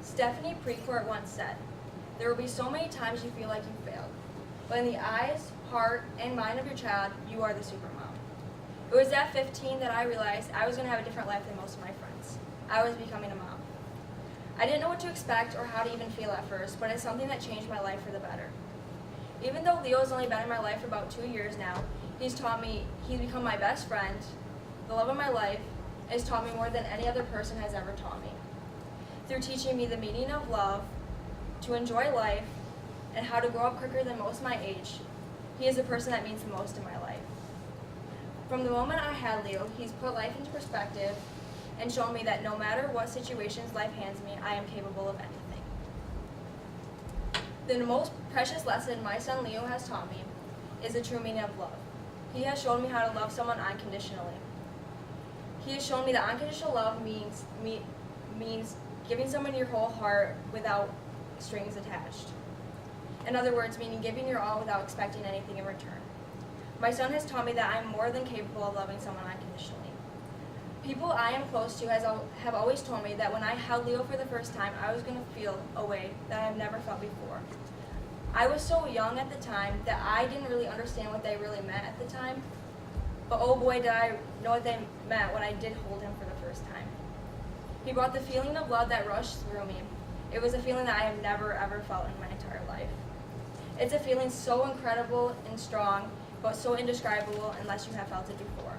Stephanie Precourt once said, "There will be so many times you feel like you failed, but in the eyes, heart, and mind of your child, you are the supermom." It was at 15 that I realized I was going to have a different life than most of my friends. I was becoming a mom. I didn't know what to expect or how to even feel at first, but it's something that changed my life for the better. Even though Leo has only been in my life for about 2 years now, he's become my best friend, the love of my life, and has taught me more than any other person has ever taught me. Through teaching me the meaning of love, to enjoy life, and how to grow up quicker than most my age, he is the person that means the most in my life. From the moment I had Leo, he's put life into perspective and shown me that no matter what situations life hands me, I am capable of anything. The most precious lesson my son Leo has taught me is the true meaning of love. He has shown me how to love someone unconditionally. He has shown me that unconditional love means giving someone your whole heart without strings attached. In other words, meaning giving your all without expecting anything in return. My son has taught me that I am more than capable of loving someone unconditionally. People I am close to have always told me that when I held Leo for the first time, I was going to feel a way that I have never felt before. I was so young at the time that I didn't really understand what they really meant at the time, but oh boy did I know what they meant when I did hold him for the first time. He brought the feeling of love that rushed through me. It was a feeling that I have never ever felt in my entire life. It's a feeling so incredible and strong, but so indescribable unless you have felt it before.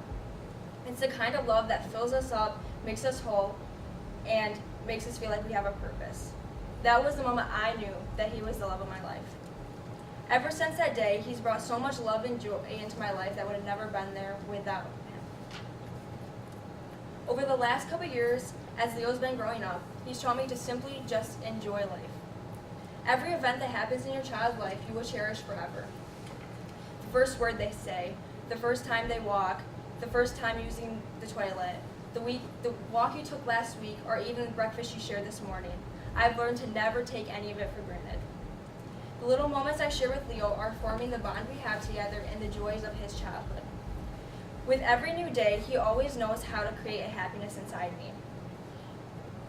It's the kind of love that fills us up, makes us whole, and makes us feel like we have a purpose. That was the moment I knew that he was the love of my life. Ever since that day, he's brought so much love and joy into my life that would have never been there without him. Over the last couple years, as Leo's been growing up, he's taught me to simply just enjoy life. Every event that happens in your child's life, you will cherish forever. The first word they say, the first time they walk, the first time using the toilet, the walk you took last week, or even the breakfast you shared this morning. I've learned to never take any of it for granted. The little moments I share with Leo are forming the bond we have together and the joys of his childhood. With every new day, he always knows how to create a happiness inside me.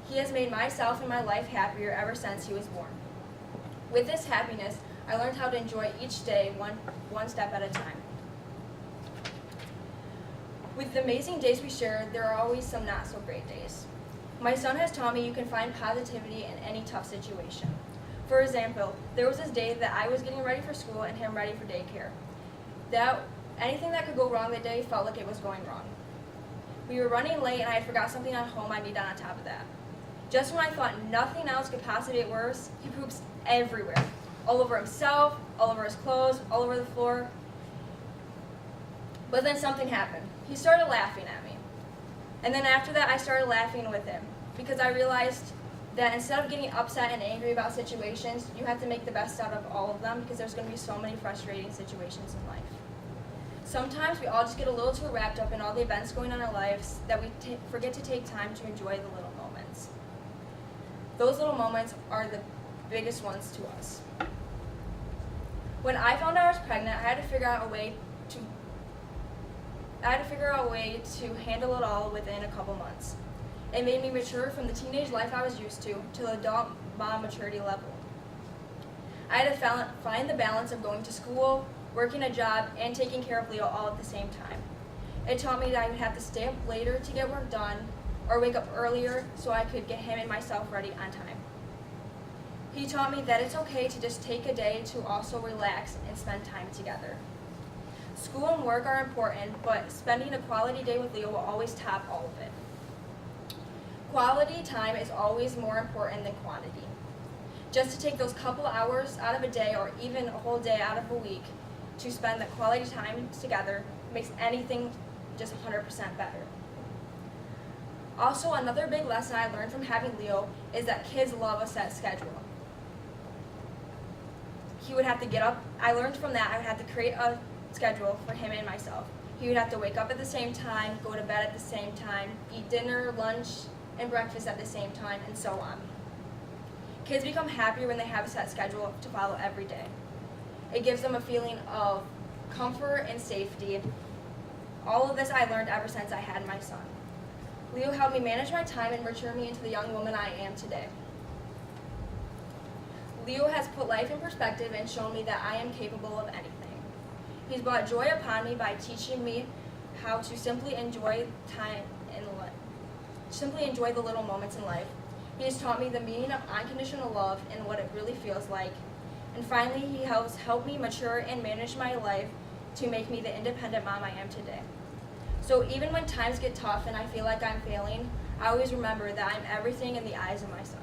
He has made myself and my life happier ever since he was born. With this happiness, I learned how to enjoy each day one step at a time. With the amazing days we share, there are always some not so great days. My son has taught me you can find positivity in any tough situation. For example, there was this day that I was getting ready for school and him ready for daycare. Anything that could go wrong that day felt like it was going wrong. We were running late and I had forgot something at home I needed on top of that. Just when I thought nothing else could possibly get worse, he poops everywhere. All over himself, all over his clothes, all over the floor. But then something happened. He started laughing at me. And then after that, I started laughing with him because I realized that instead of getting upset and angry about situations, you have to make the best out of all of them because there's going to be so many frustrating situations in life. Sometimes we all just get a little too wrapped up in all the events going on in our lives that we forget to take time to enjoy the little moments. Those little moments are the biggest ones to us. When I found out I was pregnant, I had to figure out a way to handle it all within a couple months. It made me mature from the teenage life I was used to the adult mom maturity level. I had to find the balance of going to school, working a job, and taking care of Leo all at the same time. It taught me that I would have to stay up later to get work done or wake up earlier so I could get him and myself ready on time. He taught me that it's okay to just take a day to also relax and spend time together. School and work are important, but spending a quality day with Leo will always top all of it. Quality time is always more important than quantity. Just to take those couple hours out of a day or even a whole day out of a week to spend that quality time together makes anything just 100% better. Also, another big lesson I learned from having Leo is that kids love a set schedule. He would have to get up. I learned from that I would have to create a schedule for him and myself. He would have to wake up at the same time, go to bed at the same time, eat dinner, lunch, and breakfast at the same time, and so on. Kids become happier when they have a set schedule to follow every day. It gives them a feeling of comfort and safety. All of this I learned ever since I had my son. Leo helped me manage my time and mature me into the young woman I am today. Leo has put life in perspective and shown me that I am capable of anything. He's brought joy upon me by teaching me how to simply enjoy time in life, simply enjoy the little moments in life. He has taught me the meaning of unconditional love and what it really feels like. And finally, he has helped me mature and manage my life to make me the independent mom I am today. So even when times get tough and I feel like I'm failing, I always remember that I'm everything in the eyes of my son.